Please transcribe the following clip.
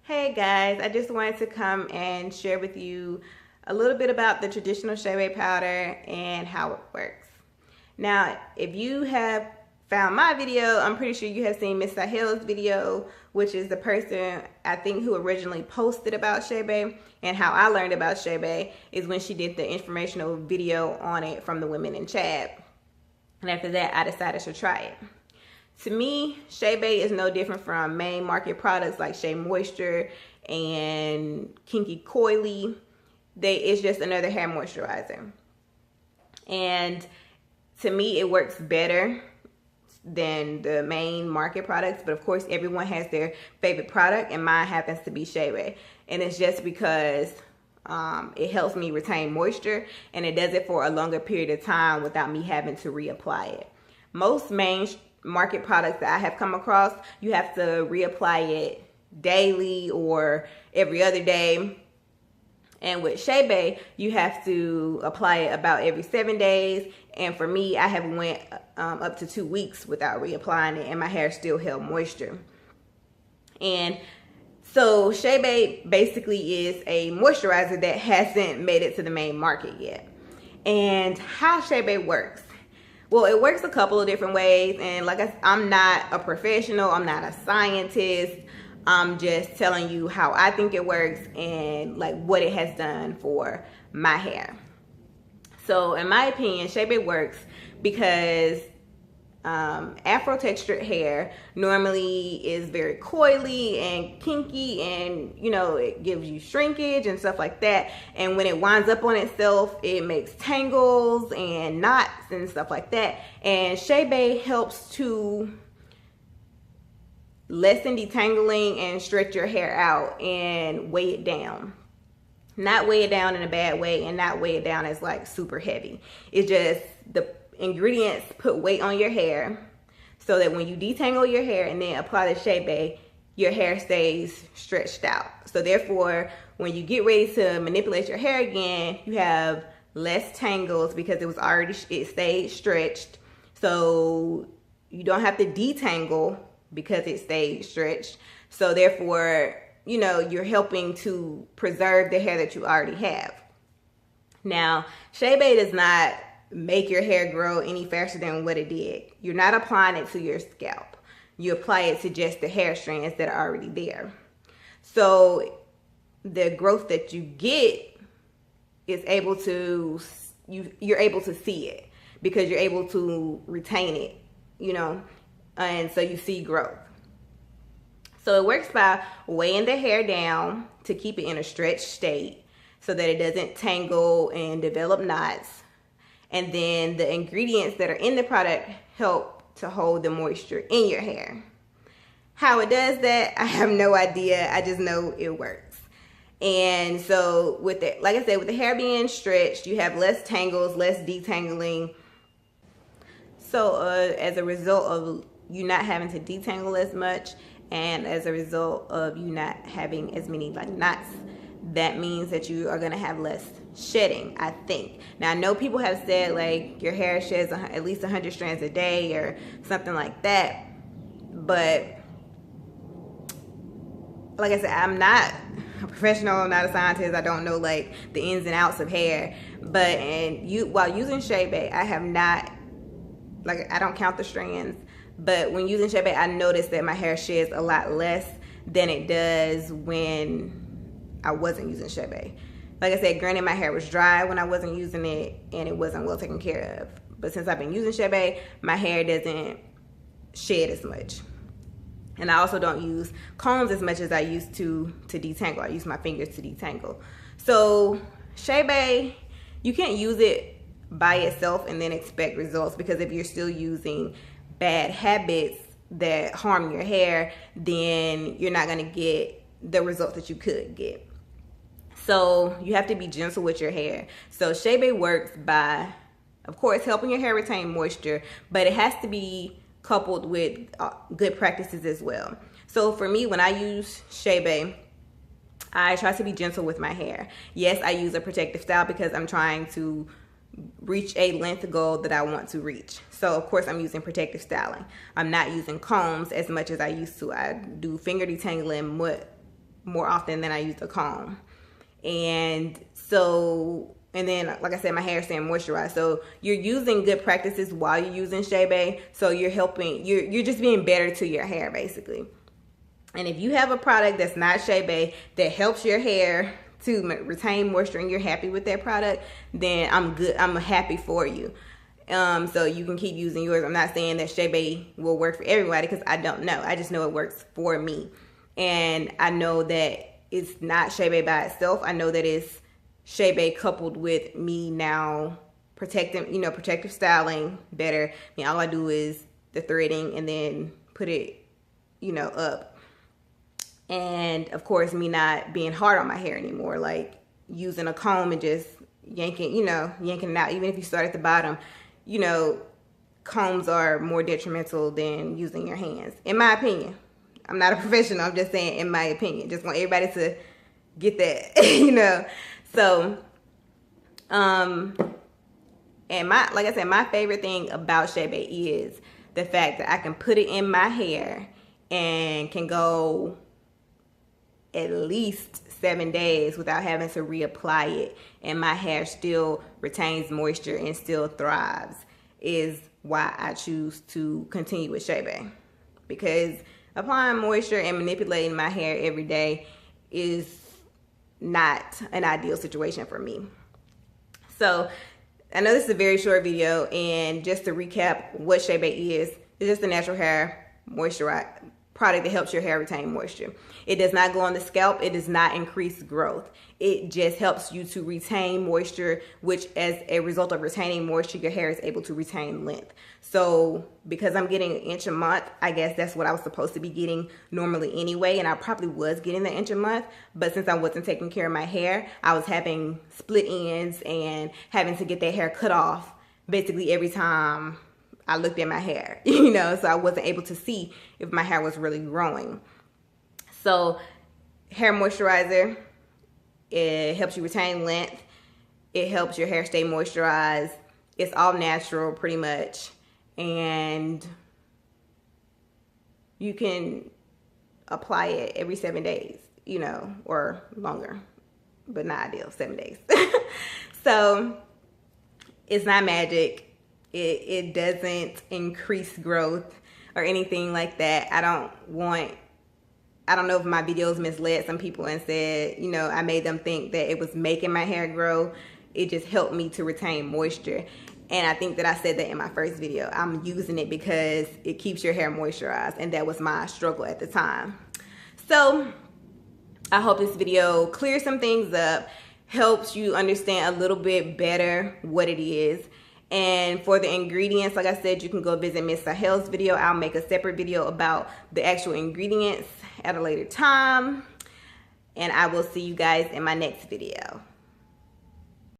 Hey guys, I just wanted to come and share with you a little bit about the traditional Chebe powder and how it works. Now, if you have found my video, I'm pretty sure you have seen Miss Sahel's video, which is the person I think who originally posted about Chebe, and how I learned about Chebe is when she did the informational video on it from the women in Chab. And after that, I decided to try it. To me, Chebe is no different from main market products like Shea Moisture and Kinky Coily. It's just another hair moisturizer. And to me, it works better than the main market products. But of course, everyone has their favorite product, and mine happens to be Chebe. And it's just because it helps me retain moisture, and it does it for a longer period of time without me having to reapply it. Most main market products that I have come across, you have to reapply it daily or every other day. And with Chebe, you have to apply it about every 7 days. And for me, I have went up to 2 weeks without reapplying it, and my hair still held moisture. And so Chebe basically is a moisturizer that hasn't made it to the main market yet. And how Chebe works. Well, it works a couple of different ways, and like I'm not a professional, I'm not a scientist. I'm just telling you how I think it works and like what it has done for my hair. So in my opinion, Chebe works because afro textured hair normally is very coily and kinky, and it gives you shrinkage and stuff like that, and when it winds up on itself, it makes tangles and knots and stuff like that. And Chebe helps to lessen detangling and stretch your hair out and weigh it down. Not weigh it down in a bad way, and not weigh it down as like super heavy. It's just the ingredients put weight on your hair so that when you detangle your hair and then apply the Chebe, your hair stays stretched out. So therefore, when you get ready to manipulate your hair again, you have less tangles because it stayed stretched. So you don't have to detangle because it stayed stretched. So therefore, you're helping to preserve the hair that you already have. Now, Chebe does not make your hair grow any faster than what it did. You're not applying it to your scalp. You apply it to just the hair strands that are already there. So the growth that you get is you're able to see it because you're able to retain it, and so you see growth. So it works by weighing the hair down to keep it in a stretched state so that it doesn't tangle and develop knots. And then the ingredients that are in the product help to hold the moisture in your hair. How it does that, I have no idea. I just know it works. And so with it, like I said, with the hair being stretched, you have less tangles, less detangling. So as a result of you not having to detangle as much, and as a result of you not having as many like knots, that means that you are going to have less shedding, I think. Now, I know people have said like your hair sheds at least 100 strands a day or something like that. But like I said, I'm not a professional, I'm not a scientist. I don't know like the ins and outs of hair. But while using Chebe, I have not, I don't count the strands. But when using Chebe, I noticed that my hair sheds a lot less than it does when I wasn't using Chebe. Like I said, granted, my hair was dry when I wasn't using it and it wasn't well taken care of. But since I've been using Chebe, my hair doesn't shed as much. And I also don't use combs as much as I used to detangle. I use my fingers to detangle. So Chebe, you can't use it by itself and then expect results, because if you're still using bad habits that harm your hair, then you're not going to get the results that you could get. So you have to be gentle with your hair. So Chebe works by, of course, helping your hair retain moisture, but it has to be coupled with good practices as well. So for me, when I use Chebe, I try to be gentle with my hair. Yes, I use a protective style because I'm trying to reach a length goal that I want to reach. So of course I'm using protective styling. I'm not using combs as much as I used to. I do finger detangling more often than I use a comb. And so, and then like I said, my hair is staying moisturized. So you're using good practices while you're using Chebe. So you're helping, you're just being better to your hair basically. And if you have a product that's not Chebe that helps your hair to retain moisture and you're happy with that product, then I'm good. I'm happy for you. So you can keep using yours. I'm not saying that Chebe will work for everybody because I don't know. I just know it works for me. And I know that it's not Chebe by itself. I know that it's Chebe coupled with me now protecting, you know, protective styling better. I mean, all I do is the threading and then put it, you know, up. And of course, me not being hard on my hair anymore, like using a comb and just yanking, you know, yanking it out. Even if you start at the bottom, you know, combs are more detrimental than using your hands, in my opinion. I'm not a professional, I'm just saying in my opinion. Just want everybody to get that, you know. So, and like I said, my favorite thing about Chebe is the fact that I can put it in my hair and can go at least 7 days without having to reapply it, and my hair still retains moisture and still thrives, is why I choose to continue with Chebe. Because applying moisture and manipulating my hair every day is not an ideal situation for me. So I know this is a very short video, and just to recap what Chebe is, it's just a natural hair moisturizer product that helps your hair retain moisture. It does not go on the scalp. It does not increase growth. It just helps you to retain moisture, which as a result of retaining moisture, your hair is able to retain length. So because I'm getting an inch a month, I guess that's what I was supposed to be getting normally anyway, and I probably was getting the inch a month, but since I wasn't taking care of my hair, I was having split ends and having to get that hair cut off basically every time I looked at my hair, you know, so I wasn't able to see if my hair was really growing. So hair moisturizer, it helps you retain length. It helps your hair stay moisturized. It's all natural pretty much. And you can apply it every 7 days, you know, or longer, but not ideal, 7 days. So it's not magic. It doesn't increase growth or anything like that. I don't know if my videos misled some people and said, you know, I made them think that it was making my hair grow. It just helped me to retain moisture. And I think that I said that in my first video. I'm using it because it keeps your hair moisturized, and that was my struggle at the time. So I hope this video clears some things up, helps you understand a little bit better what it is. And for the ingredients, like I said, you can go visit Miss Sahel's video. I'll make a separate video about the actual ingredients at a later time. And I will see you guys in my next video.